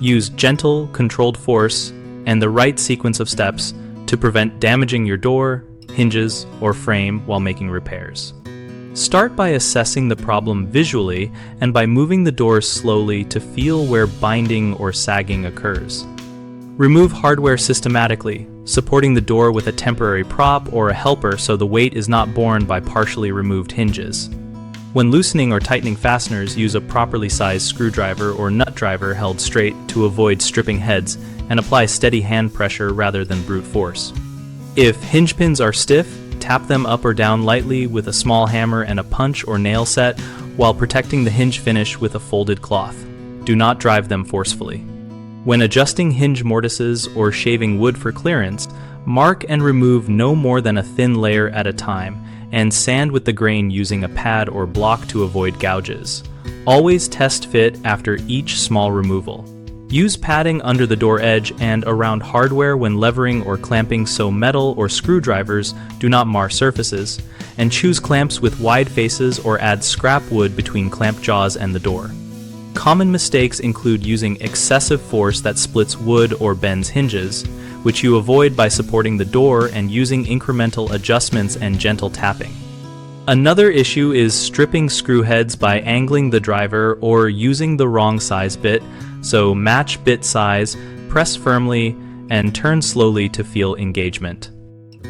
Use gentle, controlled force and the right sequence of steps to prevent damaging your door, hinges, or frame while making repairs. Start by assessing the problem visually and by moving the doors slowly to feel where binding or sagging occurs. Remove hardware systematically, supporting the door with a temporary prop or a helper so the weight is not borne by partially removed hinges. When loosening or tightening fasteners, use a properly sized screwdriver or nut driver held straight to avoid stripping heads and apply steady hand pressure rather than brute force. If hinge pins are stiff, tap them up or down lightly with a small hammer and a punch or nail set while protecting the hinge finish with a folded cloth. Do not drive them forcefully. When adjusting hinge mortises or shaving wood for clearance, mark and remove no more than a thin layer at a time and sand with the grain using a pad or block to avoid gouges. Always test fit after each small removal. Use padding under the door edge and around hardware when levering or clamping so metal or screwdrivers do not mar surfaces, and choose clamps with wide faces or add scrap wood between clamp jaws and the door. Common mistakes include using excessive force that splits wood or bends hinges, which you avoid by supporting the door and using incremental adjustments and gentle tapping. Another issue is stripping screw heads by angling the driver or using the wrong size bit, so match bit size, press firmly, and turn slowly to feel engagement.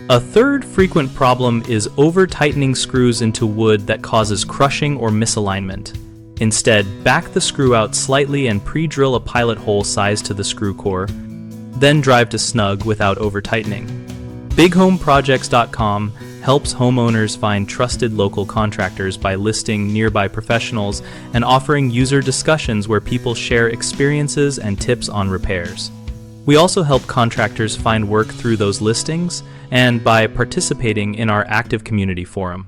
A third frequent problem is over-tightening screws into wood that causes crushing or misalignment. Instead, back the screw out slightly and pre-drill a pilot hole sized to the screw core, then drive to snug without over-tightening. BigHomeProjects.com helps homeowners find trusted local contractors by listing nearby professionals and offering user discussions where people share experiences and tips on repairs. We also help contractors find work through those listings and by participating in our active community forum.